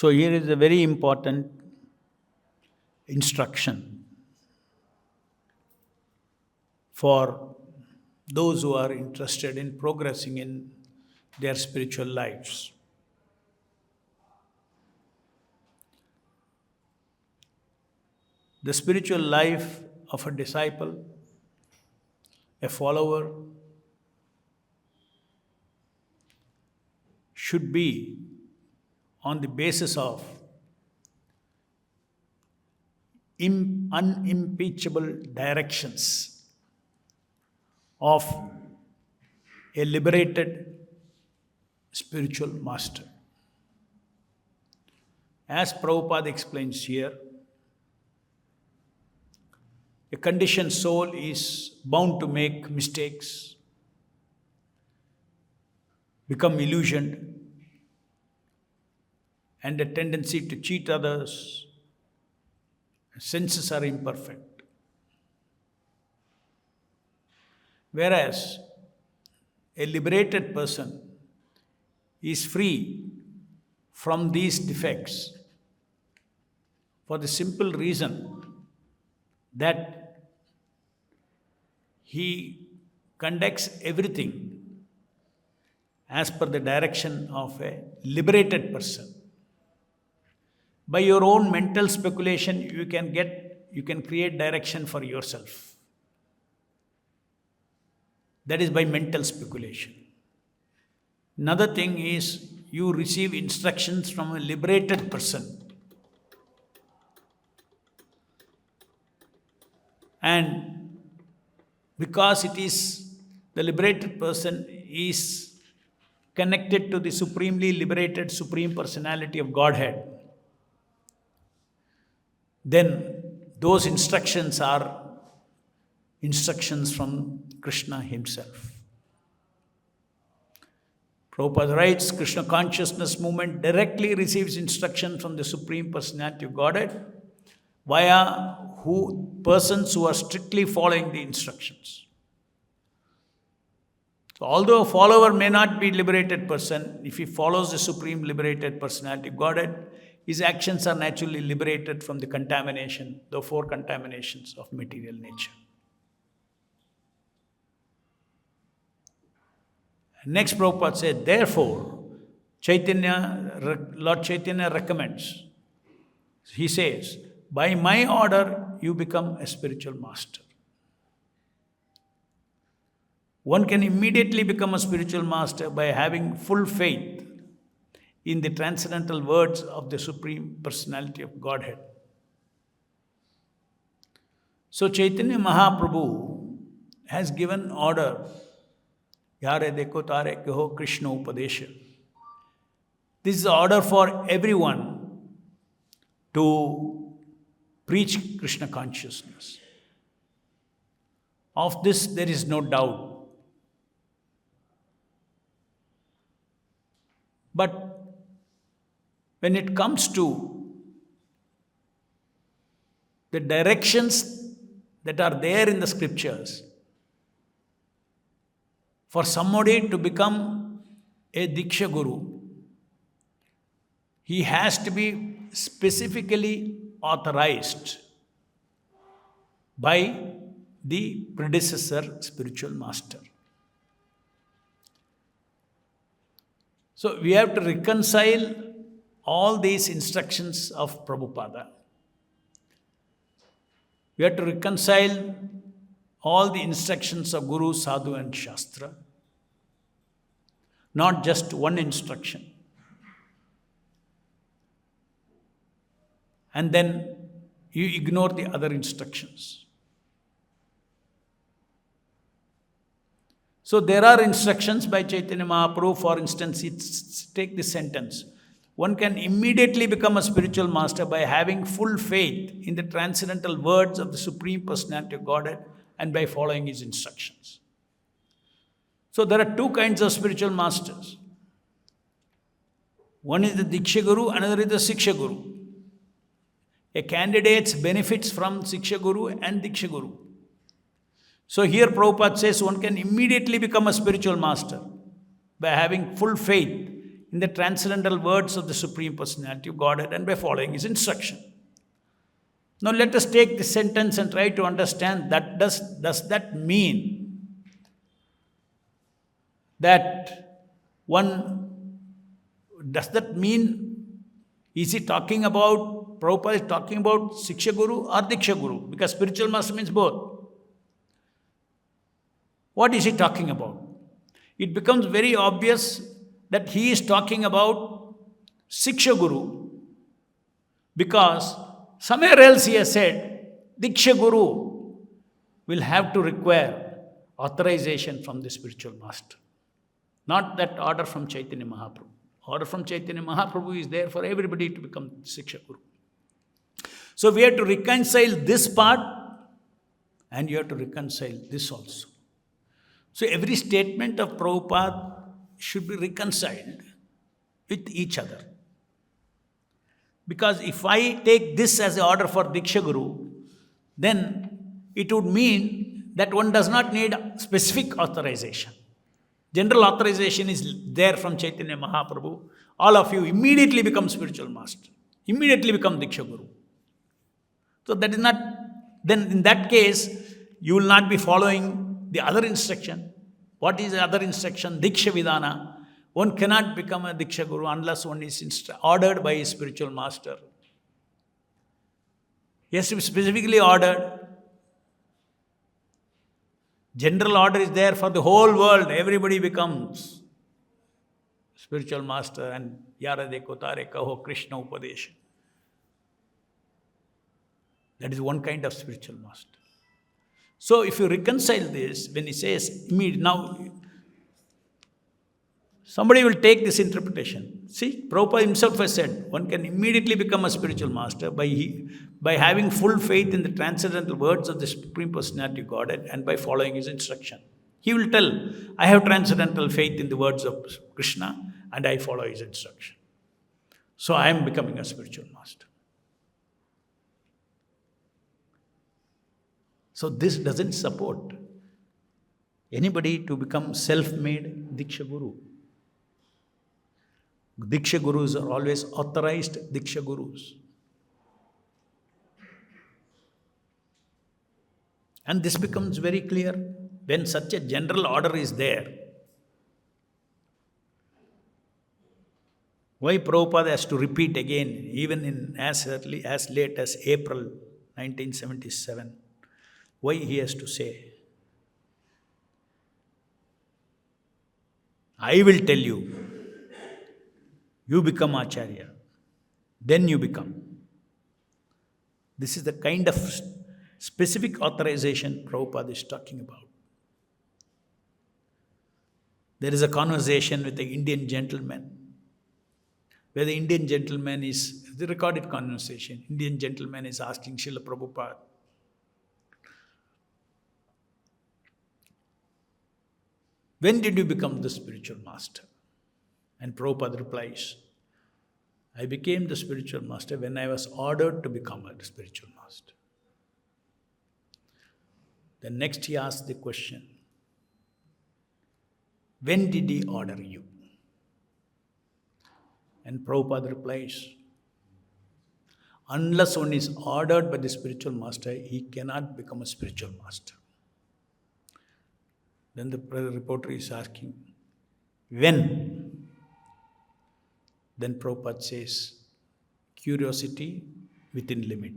So here is a very important instruction for those who are interested in progressing in their spiritual lives. The spiritual life of a disciple, a follower, should be on the basis of unimpeachable directions of a liberated spiritual master. As Prabhupada explains here, a conditioned soul is bound to make mistakes, become illusioned, and a tendency to cheat others. Senses are imperfect. Whereas a liberated person is free from these defects for the simple reason that he conducts everything as per the direction of a liberated person. By your own mental speculation, you can create direction for yourself. That is by mental speculation. Another thing is you receive instructions from a liberated person. And because it is the liberated person is connected to the supremely liberated Supreme Personality of Godhead, then those instructions are instructions from Krishna himself. Prabhupada writes, Krishna consciousness movement directly receives instruction from the Supreme Personality of Godhead via persons who are strictly following the instructions. So although a follower may not be a liberated person, if he follows the Supreme Liberated Personality of Godhead, his actions are naturally liberated from the contamination, the four contaminations of material nature. Next, Prabhupada said, therefore, Lord Chaitanya recommends, he says, by my order, you become a spiritual master. One can immediately become a spiritual master by having full faith in the transcendental words of the Supreme Personality of Godhead. So Chaitanya Mahaprabhu has given order, Yare dekho tare keho Krishna upadesha. This is the order for everyone to preach Krishna consciousness. Of this there is no doubt. But when it comes to the directions that are there in the scriptures, for somebody to become a Diksha Guru, he has to be specifically authorized by the predecessor spiritual master. So we have to reconcile all these instructions of Prabhupada. We have to reconcile all the instructions of Guru, Sadhu and Shastra. Not just one instruction. And then you ignore the other instructions. So there are instructions by Chaitanya Mahaprabhu. For instance, take this sentence. One can immediately become a spiritual master by having full faith in the transcendental words of the Supreme Personality of Godhead and by following his instructions. So there are two kinds of spiritual masters. One is the Diksha Guru, another is the Siksha Guru. A candidate benefits from Siksha Guru and Diksha Guru. So here Prabhupada says one can immediately become a spiritual master by having full faith in the transcendental words of the Supreme Personality of Godhead and by following His instruction. Now let us take this sentence and try to understand that does that mean that is he talking about, Prabhupada is talking about Shiksha Guru or Diksha Guru? Because spiritual master means both. What is he talking about? It becomes very obvious that he is talking about Shiksha Guru because somewhere else he has said Diksha Guru will have to require authorization from the spiritual master. Not that order from Chaitanya Mahaprabhu. Order from Chaitanya Mahaprabhu is there for everybody to become Shiksha Guru. So we have to reconcile this part and you have to reconcile this also. So every statement of Prabhupada should be reconciled with each other. Because if I take this as an order for Diksha Guru, then it would mean that one does not need specific authorization. General authorization is there from Chaitanya Mahaprabhu. All of you immediately become spiritual master. Immediately become Diksha Guru. So that is not, then in that case, you will not be following the other instruction. What is the other instruction? Diksha Vidana. One cannot become a Diksha Guru unless one is ordered by his spiritual master. He has to be specifically ordered. General order is there for the whole world. Everybody becomes spiritual master and Yara Deko Tare Kaho Krishna Upadesha. That is one kind of spiritual master. So if you reconcile this, when he says, now somebody will take this interpretation. See, Prabhupada himself has said, one can immediately become a spiritual master by having full faith in the transcendental words of the Supreme Personality of Godhead and by following his instruction. He will tell, I have transcendental faith in the words of Krishna and I follow his instruction. So I am becoming a spiritual master. So this doesn't support anybody to become self-made Diksha Guru. Diksha Gurus are always authorized Diksha Gurus. And this becomes very clear when such a general order is there. Why Prabhupada has to repeat again, even in as late as April 1977? Why he has to say, I will tell you, you become Acharya, then you become. This is the kind of specific authorization Prabhupada is talking about. There is a conversation with the Indian gentleman, where the Indian gentleman is, the recorded conversation, Indian gentleman is asking Srila Prabhupada, when did you become the spiritual master? And Prabhupada replies, I became the spiritual master when I was ordered to become a spiritual master. Then next he asks the question, when did he order you? And Prabhupada replies, unless one is ordered by the spiritual master, he cannot become a spiritual master. Then the reporter is asking, when? Then Prabhupada says, curiosity within limit.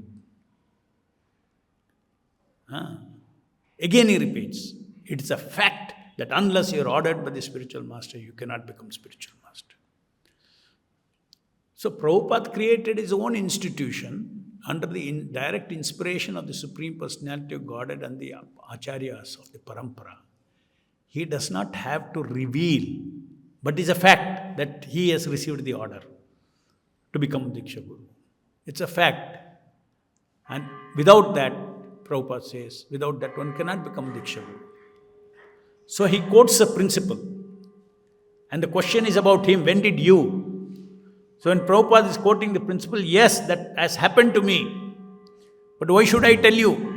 Again he repeats, it is a fact that unless you are ordered by the spiritual master, you cannot become spiritual master. So Prabhupada created his own institution under the direct inspiration of the Supreme Personality of Godhead and the Acharyas of the Parampara. He does not have to reveal, but it is a fact that he has received the order to become Diksha Guru. It's a fact. And without that, Prabhupada says, without that one cannot become Diksha Guru. So he quotes a principle. And the question is about him, when did you? So when Prabhupada is quoting the principle, yes, that has happened to me. But why should I tell you?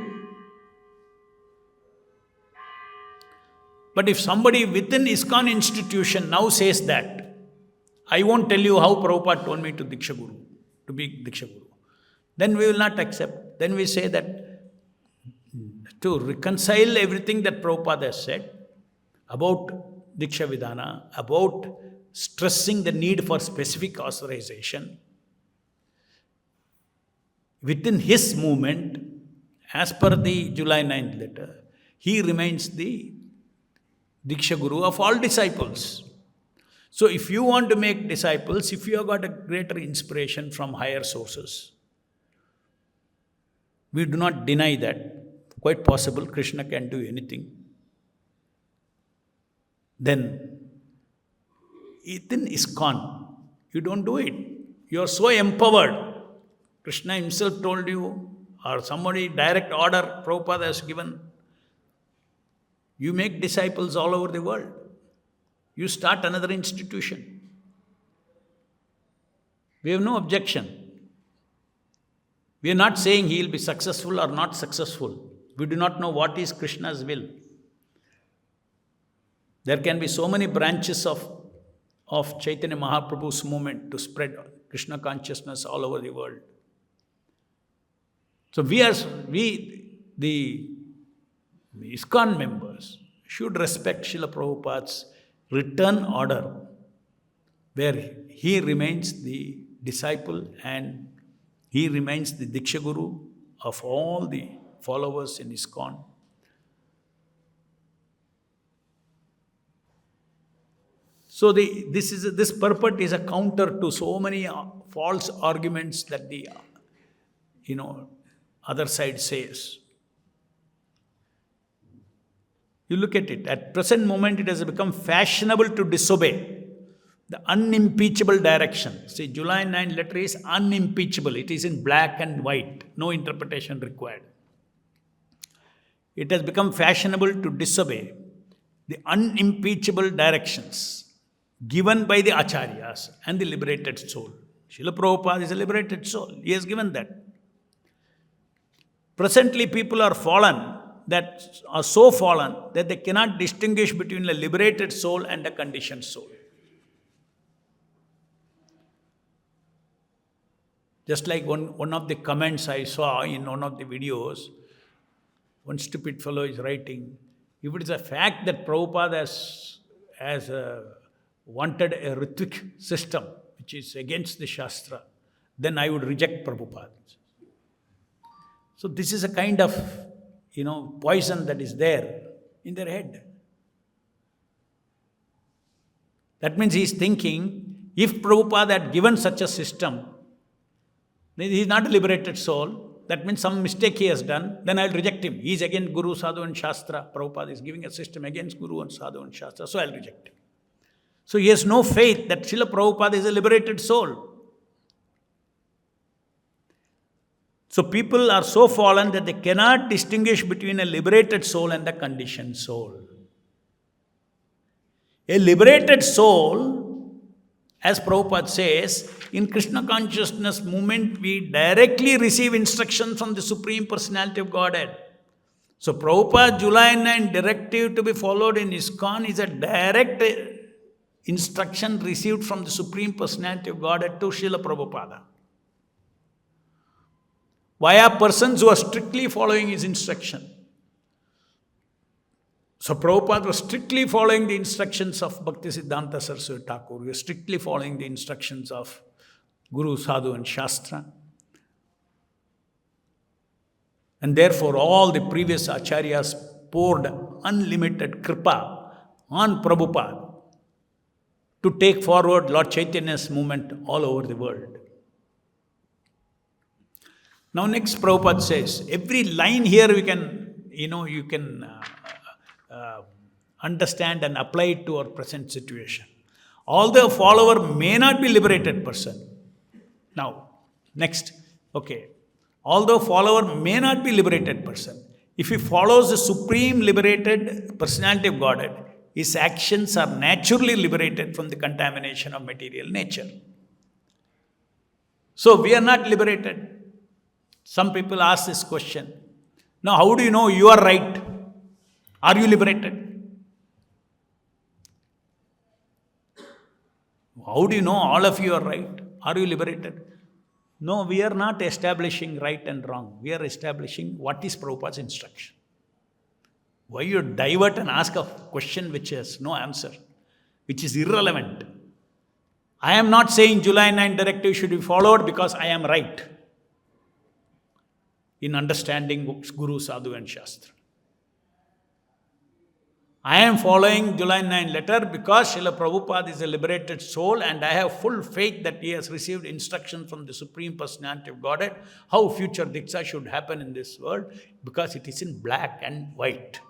But if somebody within ISKCON institution now says that, I won't tell you how Prabhupada told me to Diksha Guru, to be Diksha Guru. Then we will not accept. Then we say that to reconcile everything that Prabhupada has said about Diksha Vidhana, about stressing the need for specific authorization, within his movement, as per the July 9th letter, he remains the Diksha Guru of all disciples. So if you want to make disciples, if you have got a greater inspiration from higher sources, we do not deny that. Quite possible, Krishna can do anything. Then, within ISKCON, you don't do it. You are so empowered. Krishna himself told you, or somebody direct order Prabhupada has given. You make disciples all over the world. You start another institution. We have no objection. We are not saying he will be successful or not successful. We do not know what is Krishna's will. There can be so many branches of Chaitanya Mahaprabhu's movement to spread Krishna consciousness all over the world. So we, the ISKCON members, should respect Srila Prabhupada's return order, where he remains the disciple and he remains the Diksha Guru of all the followers in ISKCON. So this purport is a counter to so many false arguments that the other side says. You look at it. At present moment, it has become fashionable to disobey the unimpeachable direction. See, July 9 letter is unimpeachable. It is in black and white. No interpretation required. It has become fashionable to disobey the unimpeachable directions given by the acharyas and the liberated soul. Srila Prabhupada is a liberated soul. He has given that. Presently, people are so fallen that they cannot distinguish between a liberated soul and a conditioned soul. Just like one of the comments I saw in one of the videos, one stupid fellow is writing, if it is a fact that Prabhupada has wanted a Ritvik system, which is against the Shastra, then I would reject Prabhupada. So this is a kind of, poison that is there in their head. That means he is thinking, if Prabhupada had given such a system, then he is not a liberated soul. That means some mistake he has done, then I will reject him. He is against Guru, Sadhu and Shastra. Prabhupada is giving a system against Guru and Sadhu and Shastra, so I will reject him. So he has no faith that Srila Prabhupada is a liberated soul. So people are so fallen that they cannot distinguish between a liberated soul and a conditioned soul. A liberated soul, as Prabhupada says, in Krishna consciousness movement, we directly receive instruction from the Supreme Personality of Godhead. So Prabhupada July 9 directive to be followed in ISKCON is a direct instruction received from the Supreme Personality of Godhead to Srila Prabhupada, via persons who are strictly following his instruction. So Prabhupada was strictly following the instructions of Bhaktivedanta Swami Srila Prabhupada. He was strictly following the instructions of Guru, Sadhu and Shastra. And therefore all the previous acharyas poured unlimited kripa on Prabhupada to take forward Lord Chaitanya's movement all over the world. Now next Prabhupada says, every line here we can, you can understand and apply it to our present situation. Although a follower may not be liberated person. Now, next, okay. Although follower may not be liberated person, if he follows the supreme liberated personality of Godhead, his actions are naturally liberated from the contamination of material nature. So we are not liberated. Some people ask this question. Now, how do you know you are right? Are you liberated? how do you know all of you are right? Are you liberated? No, we are not establishing right and wrong. We are establishing what is Prabhupada's instruction. Why you divert and ask a question which has no answer, which is irrelevant? I am not saying July 9 directive should be followed because I am right in understanding Guru, Sadhu and Shastra. I am following July 9 letter because Srila Prabhupada is a liberated soul and I have full faith that he has received instruction from the Supreme Personality of Godhead how future Diksha should happen in this world because it is in black and white.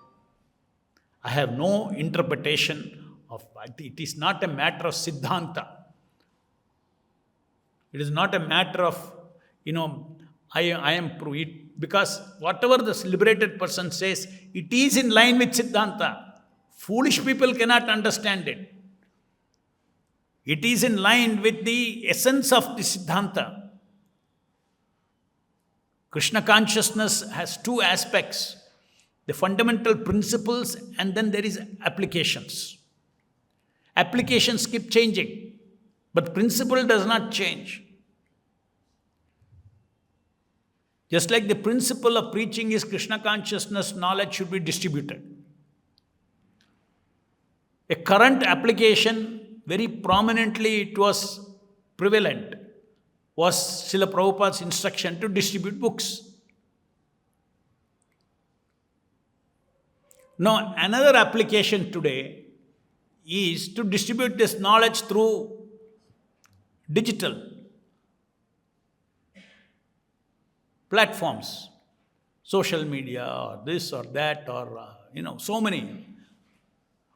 I have no interpretation of it. Is not a matter of Siddhanta. It is not a matter of, I am it because whatever the liberated person says, it is in line with Siddhanta. Foolish people cannot understand it. It is in line with the essence of the Siddhanta. Krishna consciousness has two aspects. The fundamental principles and then there is applications. Applications keep changing, but principle does not change. Just like the principle of preaching is Krishna consciousness, knowledge should be distributed. A current application, very prominently it was prevalent, was Srila Prabhupada's instruction to distribute books. Now, another application today is to distribute this knowledge through digital platforms, social media or this or that or, so many.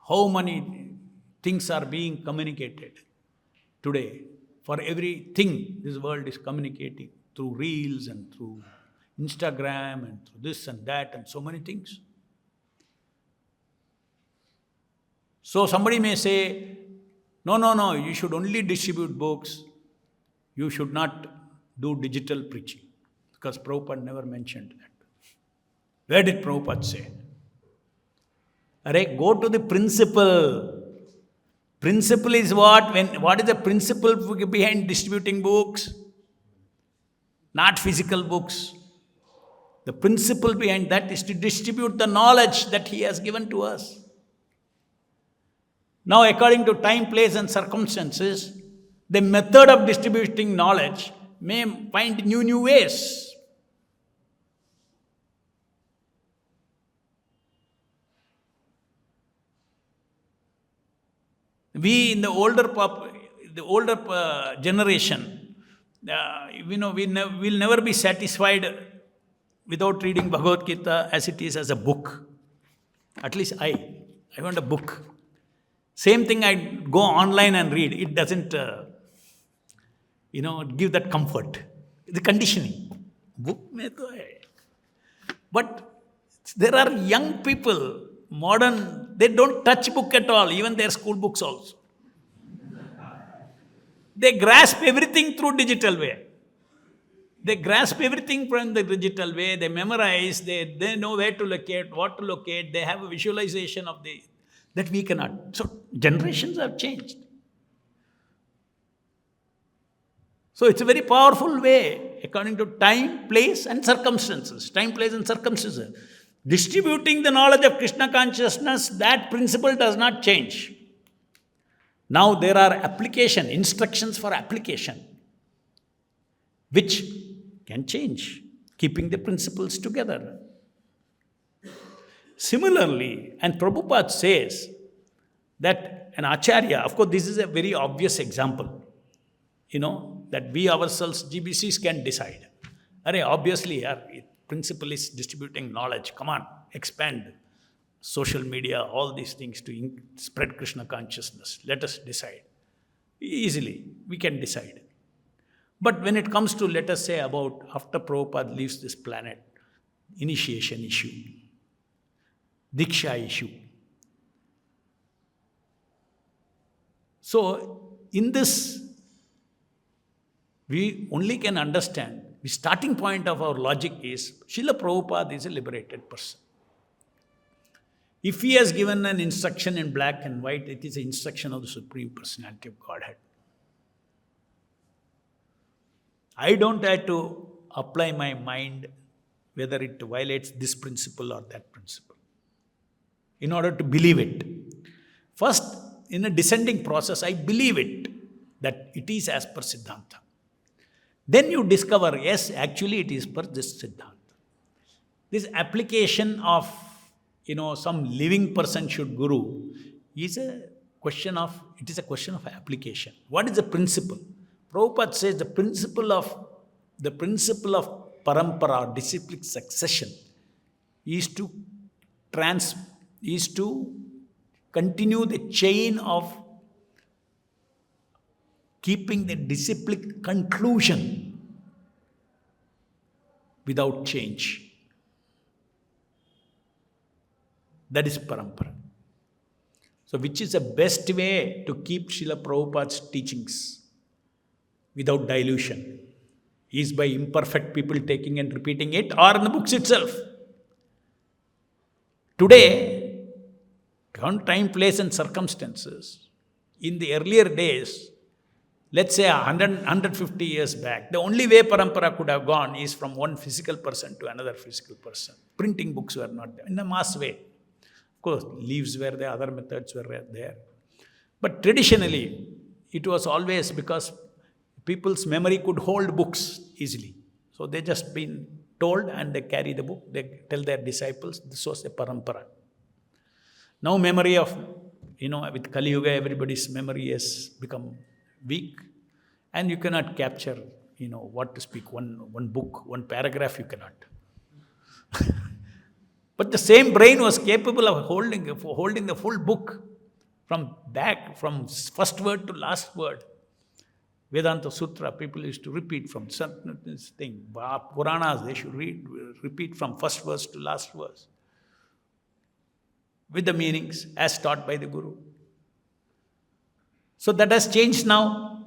How many things are being communicated today? For everything, this world is communicating through reels and through Instagram and through this and that and so many things. So somebody may say, no, you should only distribute books. You should not do digital preaching. Because Prabhupada never mentioned that. Where did Prabhupada say? Go to the principle. Principle is what? What is the principle behind distributing books? Not physical books. The principle behind that is to distribute the knowledge that he has given to us. Now, according to time, place and circumstances, the method of distributing knowledge may find new ways. We in the older generation, we'll never be satisfied without reading Bhagavad Gita as it is as a book. At least I want a book. Same thing, I go online and read. It doesn't, give that comfort. The conditioning. Book mein to hai. But there are young people, modern, they don't touch book at all, even their school books also. They grasp everything through digital way. They grasp everything from the digital way. They memorize, they know where to locate, what to locate. They have a visualization of that we cannot. So generations have changed. So it's a very powerful way according to time, place and circumstances. Time, place and circumstances. Distributing the knowledge of Krishna consciousness, that principle does not change. Now there are instructions for application, which can change, keeping the principles together. Similarly, and Prabhupada says that an Acharya, of course this is a very obvious example, that we ourselves, GBCs can decide. Obviously, principle is distributing knowledge. Come on, expand social media, all these things to spread Krishna consciousness. Let us decide. Easily, we can decide. But when it comes to, let us say, about after Prabhupada leaves this planet, initiation issue, Diksha issue. So, in this, we only can understand, the starting point of our logic is, Srila Prabhupada is a liberated person. If he has given an instruction in black and white, it is an instruction of the Supreme Personality of Godhead. I don't have to apply my mind whether it violates this principle or that principle in order to believe it. First, in a descending process, I believe it, that it is as per Siddhanta. Then you discover, yes, actually it is per this Siddhanta. This application of, some living person should guru is a question of application. What is the principle? Prabhupada says the principle of parampara, disciplic succession, is to continue the chain of keeping the disciplic conclusion without change. That is parampara. So which is the best way to keep Srila Prabhupada's teachings without dilution? Is by imperfect people taking and repeating it, or in the books itself. Today, on time, place and circumstances, in the earlier days, let's say 150 years back, the only way parampara could have gone is from one physical person to another physical person. Printing books were not there in a mass way. Of course, leaves were there, other methods were there. But traditionally, it was always because people's memory could hold books easily. So they just been told and they carry the book, they tell their disciples, this was the parampara. Now memory of, with Kali Yuga, everybody's memory has become weak and you cannot capture, what to speak, one book, one paragraph you cannot. But the same brain was capable of holding the full book from first word to last word. Vedanta Sutra, people used to repeat from certain thing. Puranas, they should repeat from first verse to last verse with the meanings as taught by the Guru. So that has changed now.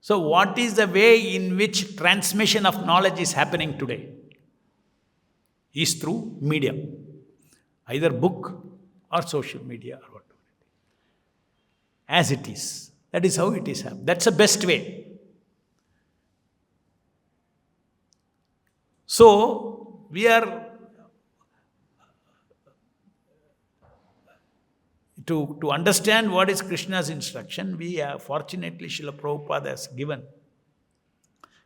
So what is the way in which transmission of knowledge is happening today? Is through medium, either book or social media or whatever. As it is. That is how it is happening. That's the best way. So, we are to understand what is Krishna's instruction, we are fortunately Srila Prabhupada has given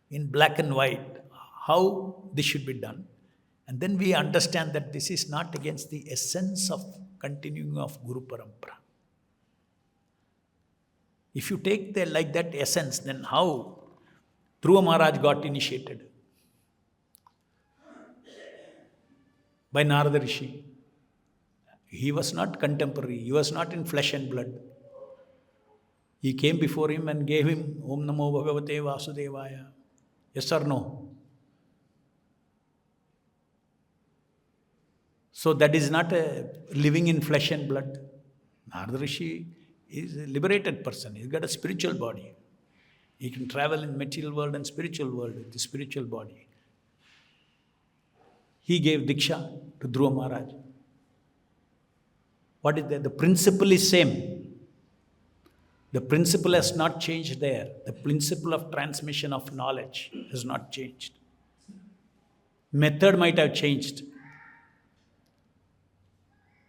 in black and white how this should be done. And then we understand that this is not against the essence of continuing of Guru Parampara. If you take that essence, then how Dhruva Maharaj got initiated? By Narada Rishi. He was not contemporary. He was not in flesh and blood. He came before him and gave him Om Namo Bhagavate Vasudevaya. Yes or no? So that is not a living in flesh and blood. Narada Rishi is a liberated person. He's got a spiritual body. He can travel in material world and spiritual world with the spiritual body. He gave Diksha to Dhruva Maharaj. What is that? The principle is same. The principle has not changed there. The principle of transmission of knowledge has not changed. Method might have changed.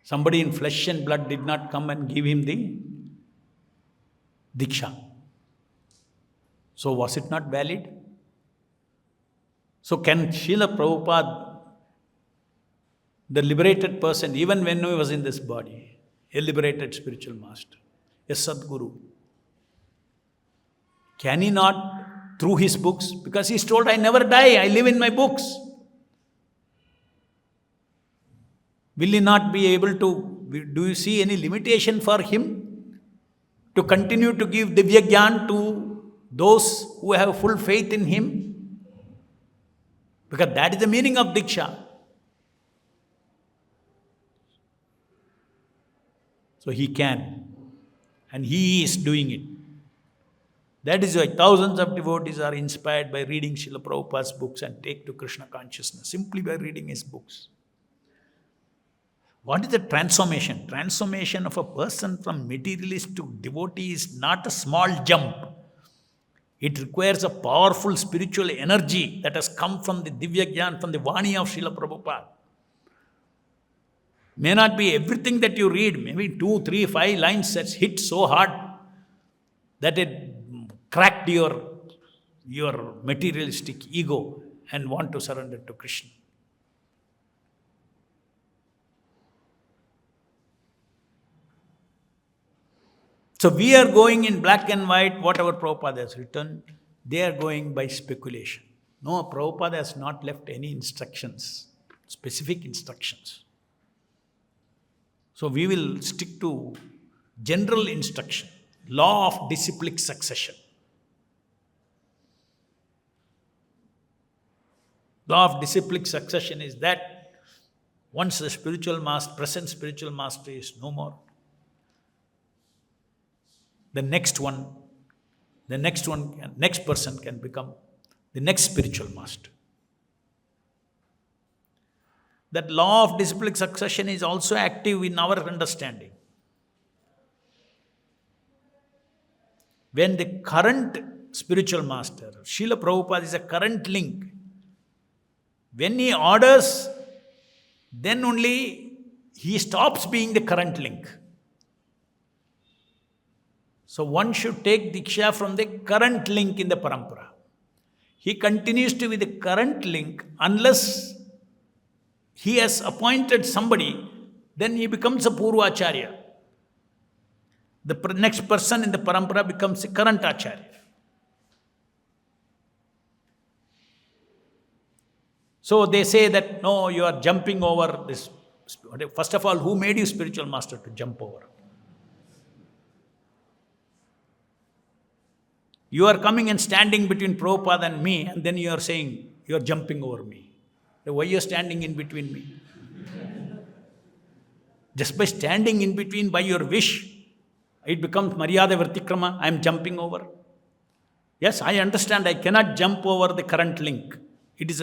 Somebody in flesh and blood did not come and give him the Diksha. So was it not valid? So can Srila Prabhupada, the liberated person, even when he was in this body, a liberated spiritual master, a Sadguru, can he not, through his books, because he's told, I never die, I live in my books. Will he not be able to, do you see any limitation for him to continue to give Divya Gyan to those who have full faith in him? Because that is the meaning of Diksha. So he can. And he is doing it. That is why thousands of devotees are inspired by reading Srila Prabhupada's books and take to Krishna consciousness simply by reading his books. What is the transformation? Transformation of a person from materialist to devotee is not a small jump. It requires a powerful spiritual energy that has come from the Divya Gyan, from the Vani of Srila Prabhupada. May not be everything that you read, maybe 2, 3, 5 lines that hit so hard that it cracked your materialistic ego and want to surrender to Krishna. So we are going in black and white, whatever Prabhupada has written, they are going by speculation. No, Prabhupada has not left any instructions, specific instructions. So we will stick to general instruction, law of disciplic succession. Law of disciplic succession is that once the spiritual master, present spiritual master is no more, the next person can become the next spiritual master. That law of disciplic succession is also active in our understanding. When the current spiritual master, Srila Prabhupada, is a current link, when he orders, then only he stops being the current link. So one should take Diksha from the current link in the Parampara. He continues to be the current link unless he has appointed somebody, then he becomes a Purvacharya. The next person in the Parampara becomes a current Acharya. So they say that, no, you are jumping over this. First of all, who made you spiritual master to jump over? You are coming and standing between Prabhupada and me, and then you are saying, you are jumping over me. Why you are standing in between me? Just by standing in between by your wish, it becomes Maryada Vrtikrama, I am jumping over. Yes, I understand, I cannot jump over the current link. It is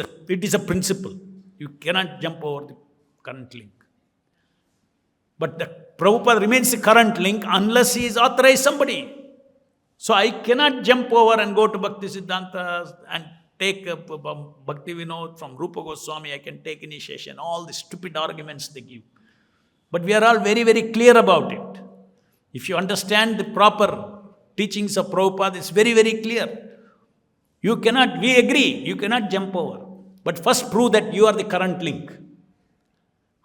a principle. You cannot jump over the current link. But the Prabhupada remains the current link unless he is authorized somebody. So I cannot jump over and go to Bhaktisiddhanta and take Bhakti Vinod from Rupa Goswami, I can take initiation, all the stupid arguments they give. But we are all very, very clear about it. If you understand the proper teachings of Prabhupada, it's very, very clear. We agree, you cannot jump over. But first prove that you are the current link.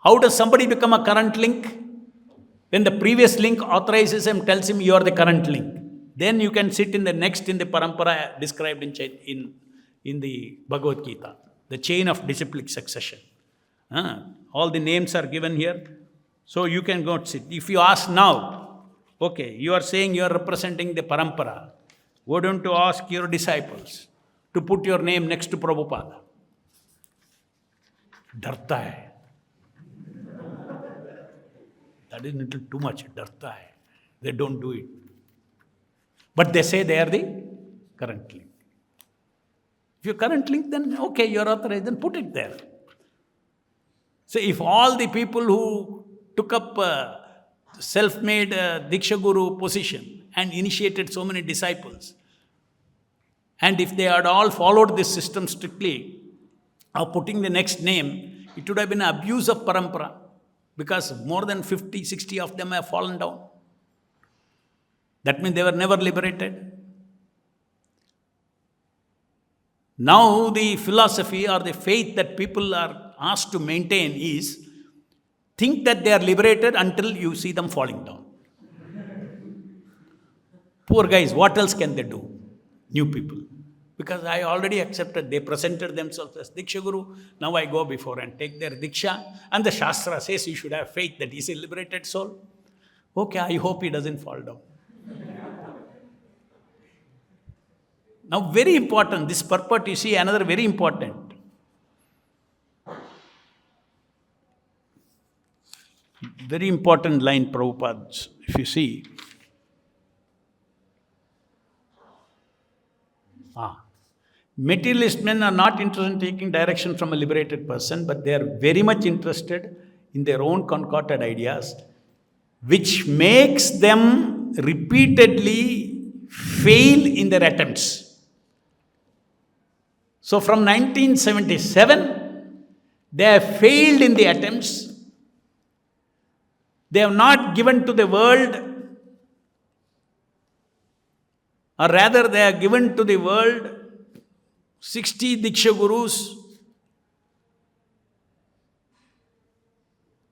How does somebody become a current link? When the previous link authorizes him, tells him you are the current link. Then you can sit in the Parampara described in the Bhagavad Gita, the chain of disciplic succession. All the names are given here. So you can go sit. If you ask now, okay, you are saying you are representing the Parampara. Why don't you ask your disciples to put your name next to Prabhupada? Darta hai. That is a little too much. Darta hai. They don't do it. But they say they are the current link. If you're current link, then okay, you're authorized, then put it there. So if all the people who took up self-made Diksha Guru position and initiated so many disciples, and if they had all followed this system strictly of putting the next name, it would have been abuse of Parampara, because more than 50, 60 of them have fallen down. That means they were never liberated. Now the philosophy or the faith that people are asked to maintain is, think that they are liberated until you see them falling down. Poor guys, what else can they do? New people. Because I already accepted, they presented themselves as Diksha Guru, now I go before and take their Diksha, and the Shastra says you should have faith that he is a liberated soul. Okay, I hope he doesn't fall down. Now, very important, this purport, you see, another very important. Very important line, Prabhupada, if you see. Materialist men are not interested in taking direction from a liberated person, but they are very much interested in their own concocted ideas, which makes them repeatedly fail in their attempts. So from 1977, they have failed in the attempts. They have not given to the world, or rather they have given to the world 60 Diksha Gurus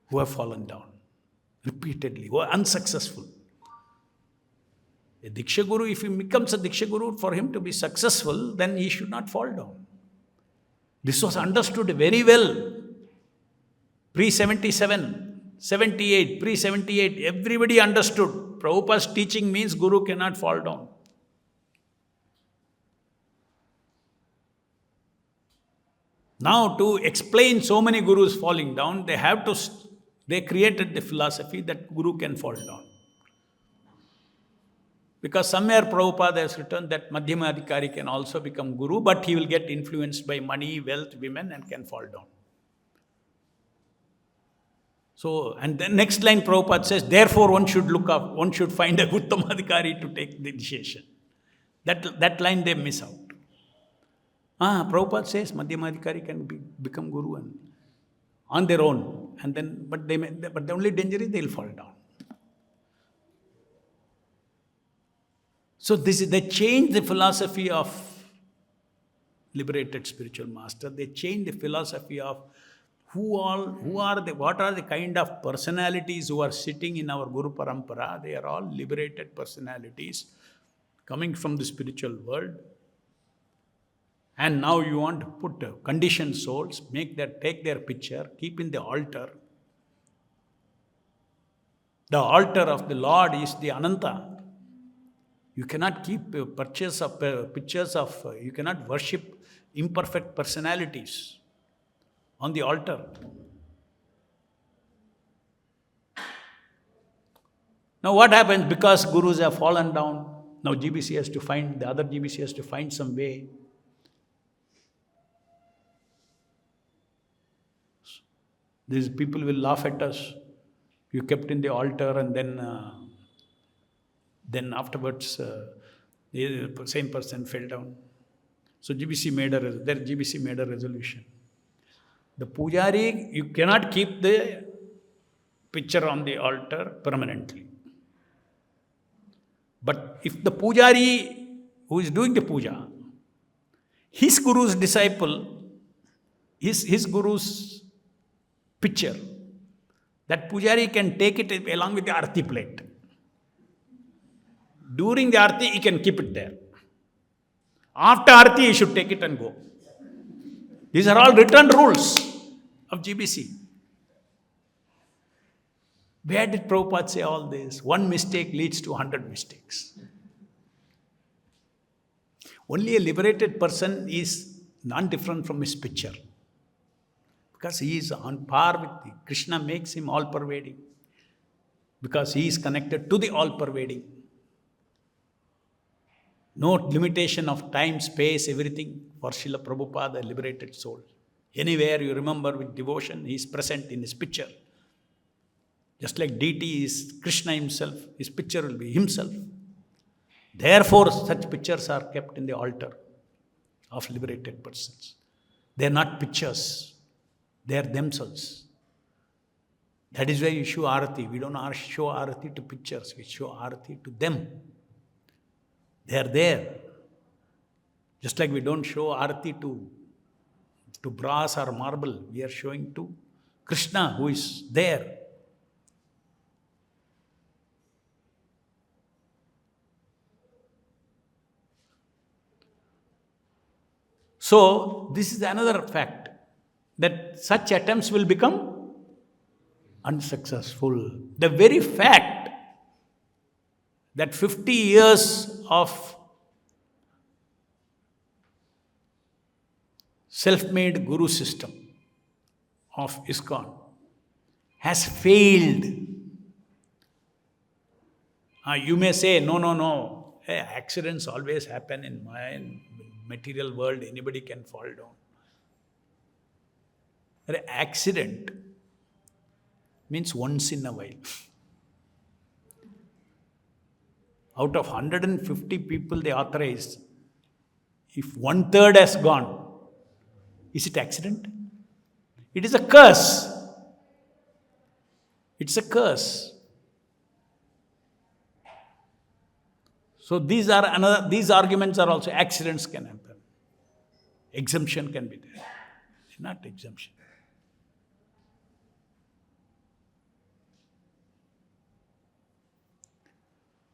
who have fallen down repeatedly, who are unsuccessful. A Diksha Guru, if he becomes a Diksha Guru, for him to be successful, then he should not fall down. This was understood very well. Pre-77, 78, pre-78, everybody understood. Prabhupada's teaching means Guru cannot fall down. Now, to explain so many Gurus falling down, they created the philosophy that Guru can fall down. Because somewhere Prabhupada has written that Madhyama Adhikari can also become Guru, but he will get influenced by money, wealth, women, and can fall down. So, and the next line Prabhupada says, therefore one should look up, one should find a Uttama Adhikari to take the initiation. That line they miss out. Prabhupada says Madhyama Adhikari can become Guru on their own, and then but the only danger is they'll fall down. So they changed the philosophy of liberated spiritual master. They changed the philosophy of what are the kind of personalities who are sitting in our Guru Parampara. They are all liberated personalities coming from the spiritual world. And now you want to put conditioned souls, take their picture, keep in the altar. The altar of the Lord is the Ananta. You cannot keep pictures of, you cannot worship imperfect personalities on the altar. Now what happens? Because Gurus have fallen down, now the other GBC has to find some way. These people will laugh at us. You kept in the altar and then afterwards the same person fell down. So GBC made a resolution. The Pujari, you cannot keep the picture on the altar permanently. But if the Pujari who is doing the puja, his Guru's disciple, his Guru's picture, that Pujari can take it along with the Arti plate. During the Arti, he can keep it there. After Arti, he should take it and go. These are all written rules of GBC. Where did Prabhupada say all this? One mistake leads to 100 mistakes. Only a liberated person is non-different from his picture. Because he is on par with Krishna makes him all-pervading. Because he is connected to the all-pervading. No limitation of time, space, everything for Srila Prabhupada, liberated soul. Anywhere you remember with devotion, he is present in his picture. Just like deity is Krishna himself, his picture will be himself. Therefore, such pictures are kept in the altar of liberated persons. They are not pictures. They are themselves. That is why you show Arati. We don't show Arati to pictures. We show Arati to them. They are there. Just like we don't show Arati to brass or marble. We are showing to Krishna who is there. So, this is another fact, that such attempts will become unsuccessful. The very fact that 50 years of self-made guru system of ISKCON has failed. You may say, no. Hey, accidents always happen in my material world. Anybody can fall down. An accident means once in a while. Out of 150 people they authorized, if 1/3 has gone, Is it accident? It is a curse. It's a curse. So these arguments are also accidents can happen. Exemption can be there. Not exemption.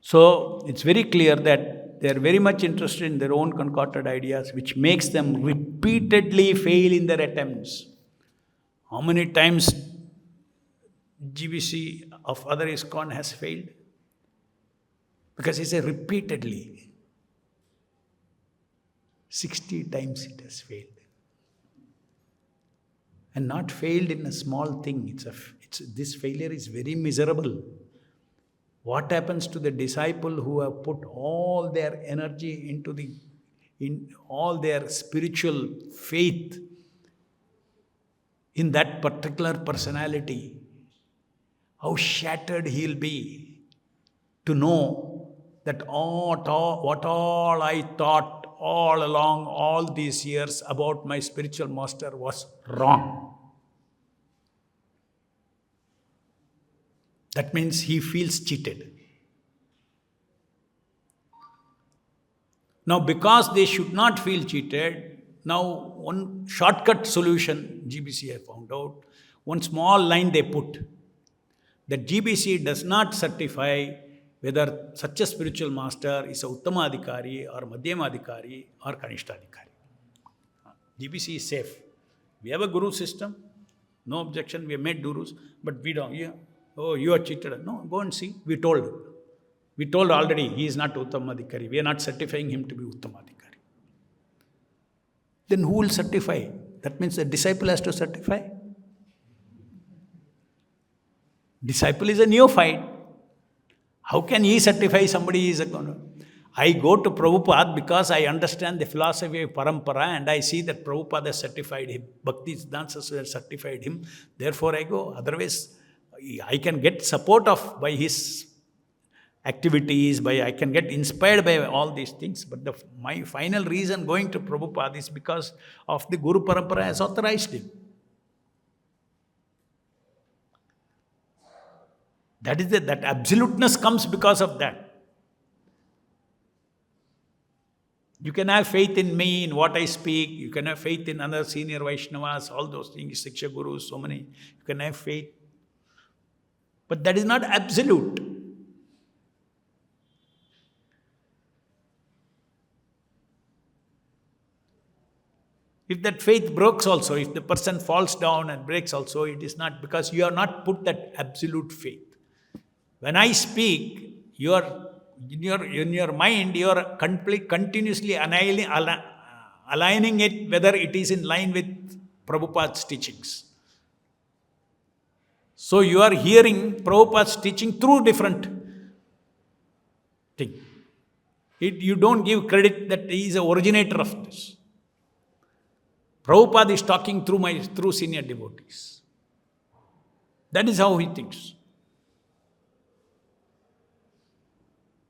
So it's very clear that they are very much interested in their own concocted ideas, which makes them repeatedly fail in their attempts. How many times GBC of other ISKCON has failed? Because he said repeatedly. 60 times it has failed. And not failed in a small thing. This failure is very miserable. What happens to the disciple who have put all their energy in all their spiritual faith in that particular personality? How shattered he'll be to know that what all I thought all along all these years about my spiritual master was wrong. That means he feels cheated. Now, because they should not feel cheated, now one shortcut solution GBC have found out, one small line they put, that GBC does not certify whether such a spiritual master is a Uttamadhikari or Madhyamadhikari or Kanishtadhikari. GBC is safe. We have a guru system, no objection, we have made gurus, but we don't. Oh, you are cheated. No, go and see. We told already he is not Uttamadhikari. We are not certifying him to be Uttamadhikari. Then who will certify? That means the disciple has to certify. Disciple is a neophyte. How can he certify somebody is a guru? I go to Prabhupada because I understand the philosophy of Parampara and I see that Prabhupada certified him. Bhaktivedanta Swami certified him. Therefore I go. Otherwise, I can get support by his activities, I can get inspired by all these things. But my final reason going to Prabhupada is because of the Guru Parampara has authorized him. That absoluteness comes because of that. You can have faith in me, in what I speak. You can have faith in other senior Vaishnavas, all those things, Diksha Guru, so many. You can have faith. But that is not absolute. If that faith breaks also, if the person falls down and breaks also, it is not because you have not put that absolute faith. When I speak, in your mind, you are continuously aligning it whether it is in line with Prabhupada's teachings. So you are hearing Prabhupada's teaching through different thing. You don't give credit that he is the originator of this. Prabhupada is talking through senior devotees. That is how he thinks.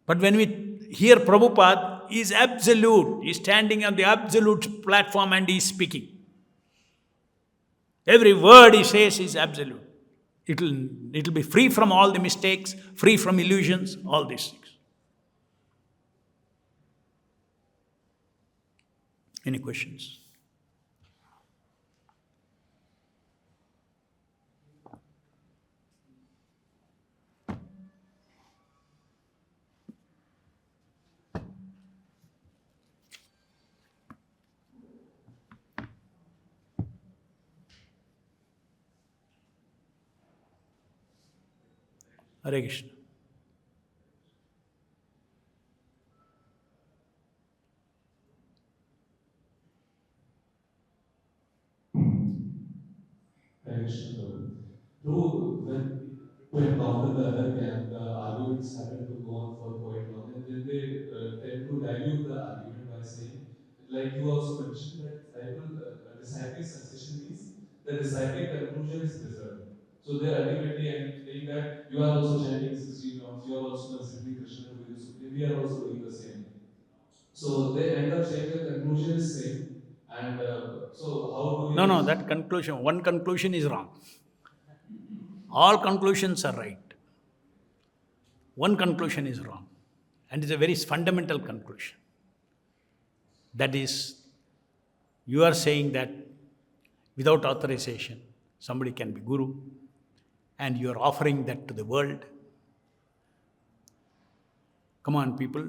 But when we hear Prabhupada, he is absolute. He is standing on the absolute platform and he is speaking. Every word he says is absolute. It will be free from all the mistakes, free from illusions, all these things. Any questions? Hare Krishna. Hare Krishna Prabhu. Prabhu, when you encounter the other camp, the arguments happen to go on for quite long, and then they tend to dilute the argument by saying, like you also mentioned, that disciplic succession means the disciplic conclusion is preserved. So they're ultimately saying that you are also chanting 16 rounds, you are also considering Krishna to be the supreme, we are also doing the same. So they end up saying the conclusion is same, And so how do we... No, that conclusion, one conclusion is wrong. All conclusions are right. One conclusion is wrong. And it's a very fundamental conclusion. That is, you are saying that without authorization, somebody can be guru, and you are offering that to the world. Come on, people,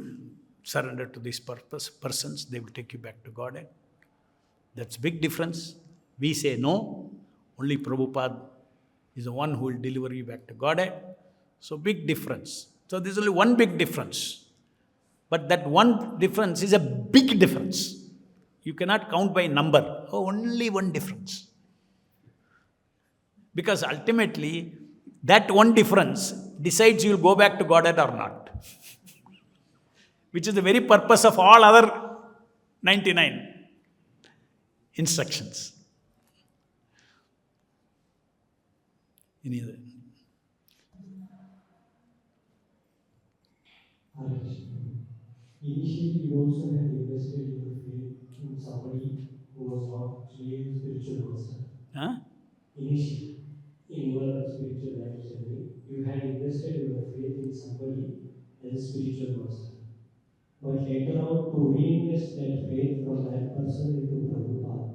surrender to these persons, they will take you back to Godhead. That's big difference. We say no, only Prabhupada is the one who will deliver you back to Godhead. So big difference. So there's only one big difference. But that one difference is a big difference. You cannot count by number. Oh, only one difference. Because ultimately, that one difference decides you will go back to Godhead or not. Which is the very purpose of all other 99 instructions. Any other? Initially, you also had invested your faith in somebody who was not actually a spiritual master. Huh? Initially, in your spiritual life journey, you had invested your faith in somebody as a spiritual master. But later on, to reinvest that faith from that person into Prabhupada,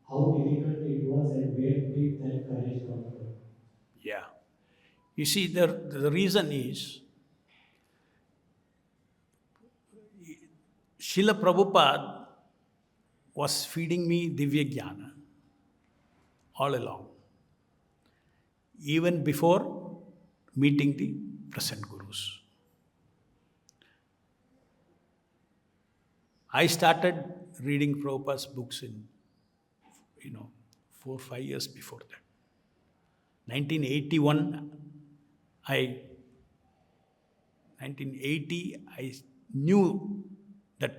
how difficult it was and where did that courage come from? Yeah. You see, the reason is, Srila Prabhupada was feeding me Divya Jnana all along, even before meeting the present Gurus. I started reading Prabhupada's books in, 4 or 5 years before that. 1980, I knew that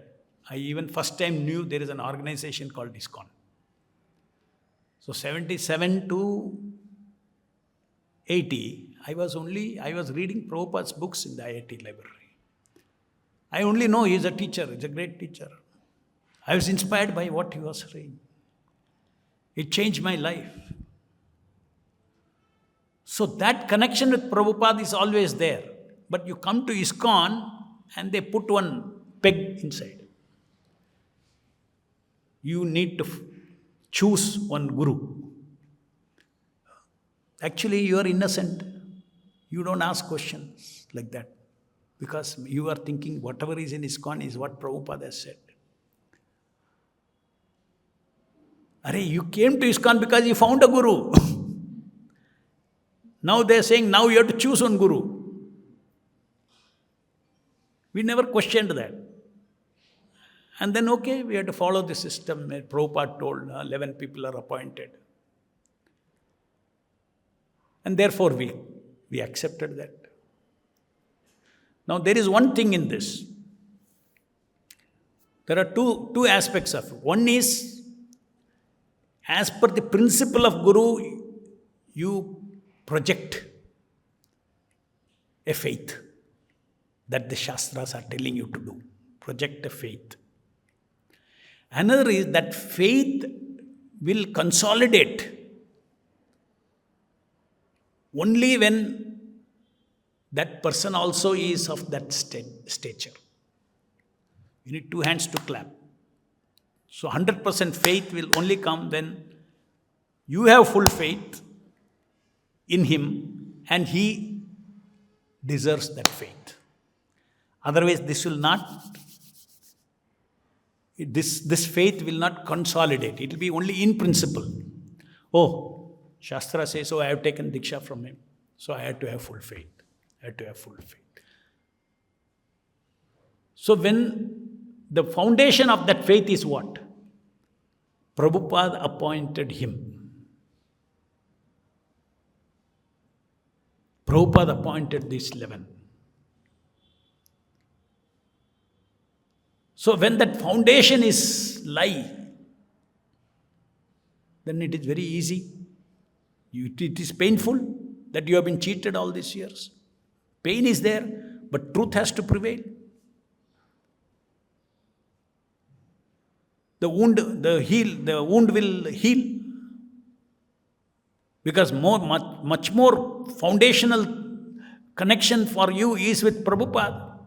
I even first time knew there is an organization called ISKCON. So 77 to 80, I was reading Prabhupada's books in the IIT library. I only know he is a teacher, he's a great teacher. I was inspired by what he was saying. It changed my life. So that connection with Prabhupada is always there. But you come to ISKCON and they put one peg inside. You need to choose one guru. Actually, you are innocent. You don't ask questions like that. Because you are thinking whatever is in ISKCON is what Prabhupada has said. You came to ISKCON because you found a guru. Now they are saying, now you have to choose one guru. We never questioned that. And then, okay, we have to follow the system. Prabhupada told 11 people are appointed. And therefore, we accepted that. Now, there is one thing in this. There are two aspects of it. One is, as per the principle of Guru, you project a faith that the Shastras are telling you to do. Project a faith. Another is that faith will consolidate only when that person also is of that stature. You need two hands to clap. So 100% faith will only come when you have full faith in him and he deserves that faith. Otherwise, this faith will not consolidate. It will be only in principle. Oh, Shastra says, I have taken Diksha from him. So I had to have full faith. So when the foundation of that faith is what? Prabhupada appointed him. Prabhupada appointed these 11. So when that foundation is lie, then it is very easy. It is painful that you have been cheated all these years. Pain is there, but truth has to prevail. the wound will heal. Because much more foundational connection for you is with Prabhupada.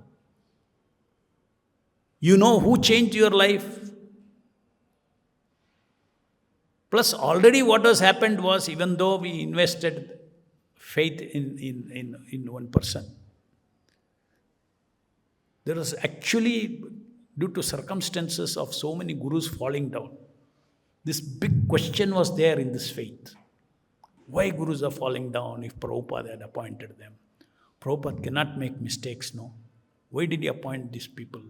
You know who changed your life. Plus, already what has happened was, even though we invested faith in one person, there was actually, due to circumstances of so many gurus falling down, this big question was there in this faith. Why gurus are falling down if Prabhupada had appointed them? Prabhupada cannot make mistakes, no? Why did he appoint these people?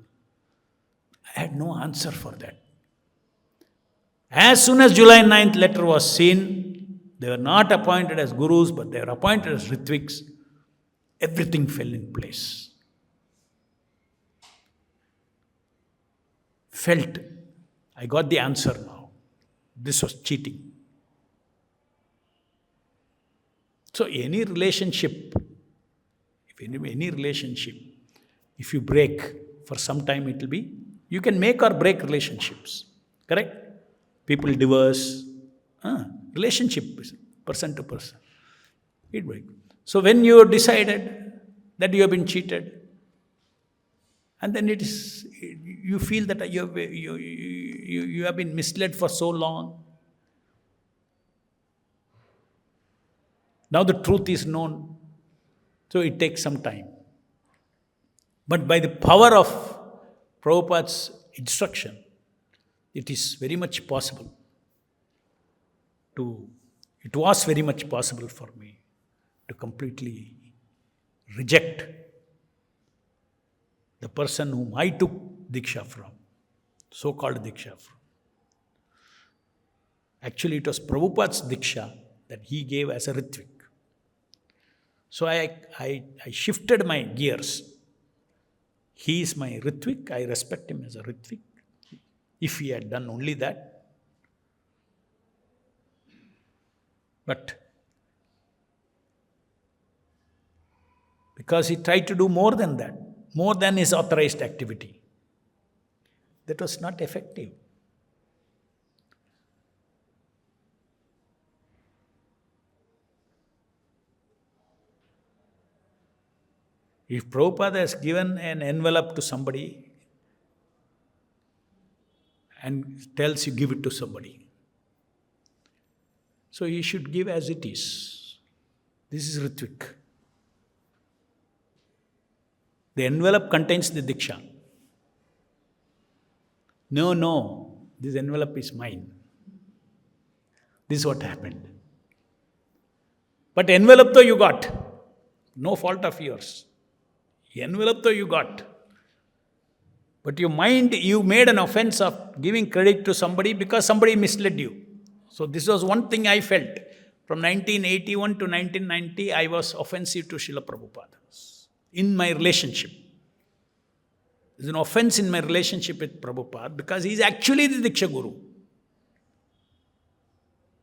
I had no answer for that. As soon as July 9th letter was seen, they were not appointed as gurus, but they were appointed as Ritviks. Everything fell in place. Felt, I got the answer now. This was cheating. So any relationship, if you break, for some time it will be, you can make or break relationships. Correct? People divorce. Relationship, person to person. It breaks. So when you decided that you have been cheated, and then you feel that you have been misled for so long. Now the truth is known, so it takes some time. But by the power of Prabhupada's instruction, it is very much possible it was very much possible for me to completely reject the person whom I took Diksha from, so-called Diksha from. Actually, it was Prabhupada's Diksha that he gave as a Ritvik. So I shifted my gears. He is my Ritvik. I respect him as a Ritvik. If he had done only that. But because he tried to do more than that, more than his authorized activity, that was not effective. If Prabhupada has given an envelope to somebody and tells you give it to somebody, so he should give as it is. This is Ritvik. The envelope contains the Diksha. No, this envelope is mine. This is what happened. But envelope though you got, no fault of yours. Envelope though you got. But your mind, you made an offense of giving credit to somebody because somebody misled you. So this was one thing I felt. From 1981 to 1990, I was offensive to Srila Prabhupada in my relationship. There's an offense in my relationship with Prabhupada because he's actually the Diksha Guru.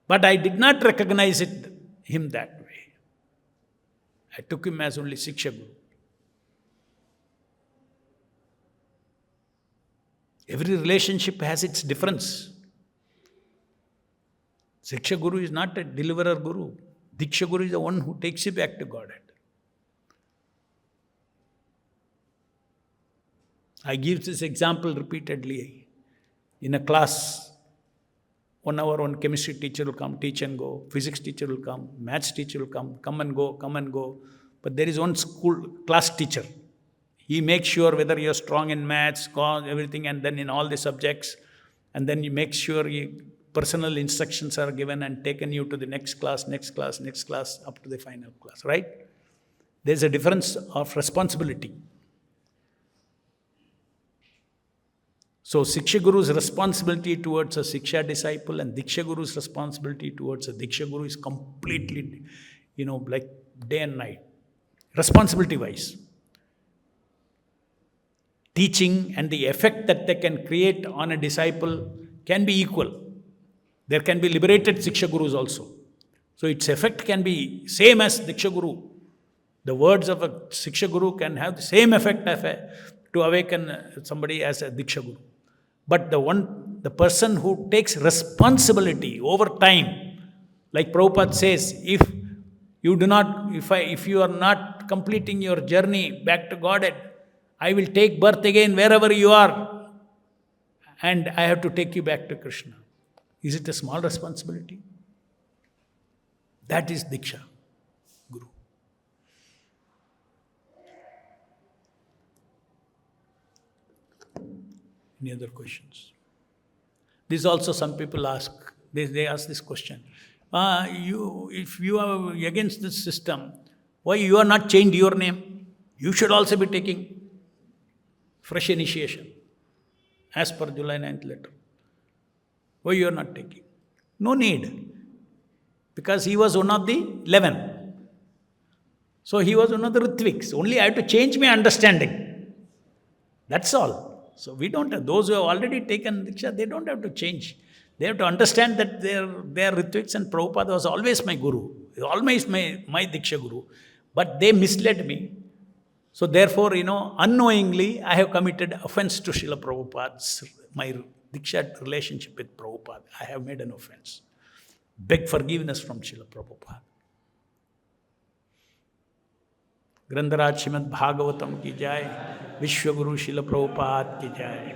But I did not recognize him that way. I took him as only Shiksha Guru. Every relationship has its difference. Shiksha Guru is not a deliverer Guru. Diksha Guru is the one who takes you back to Godhead. I give this example repeatedly. In a class, 1 hour, one chemistry teacher will come, teach and go. Physics teacher will come. Maths teacher will come and go. But there is one class teacher. He makes sure whether you're strong in maths, everything, and then in all the subjects. And then he makes sure personal instructions are given and taken you to the next class, up to the final class, right? There's a difference of responsibility. So Shiksha Guru's responsibility towards a Shiksha disciple and Diksha Guru's responsibility towards a Diksha Guru is completely, like day and night, responsibility-wise. Teaching and the effect that they can create on a disciple can be equal. There can be liberated Shiksha Gurus also. So its effect can be same as Diksha Guru. The words of a Shiksha Guru can have the same effect to awaken somebody as a Diksha Guru. But the The person who takes responsibility over time, like Prabhupada says, if you are not completing your journey back to Godhead, I will take birth again wherever you are, and I have to take you back to Krishna. Is it a small responsibility? That is Diksha Guru. Any other questions? This also some people ask. They ask this question. If you are against this system, why you are not changed your name? You should also be taking fresh initiation as per July 9th letter. Why you are not taking? No need. Because he was one of the 11. So he was one of the Ritviks. Only I have to change my understanding. That's all. So we don't have, those who have already taken Diksha, they don't have to change. They have to understand that they are Ritviks, and Prabhupada was always my Guru. Always my Diksha Guru. But they misled me. So therefore, unknowingly, I have committed offense to Srila Prabhupada. My Diksha relationship with Prabhupada, I have made an offense. Beg forgiveness from Srila Prabhupada. Grandharaj Srimad Bhagavatam ki jai. Vishwa Guru Srila Prabhupada ki jai.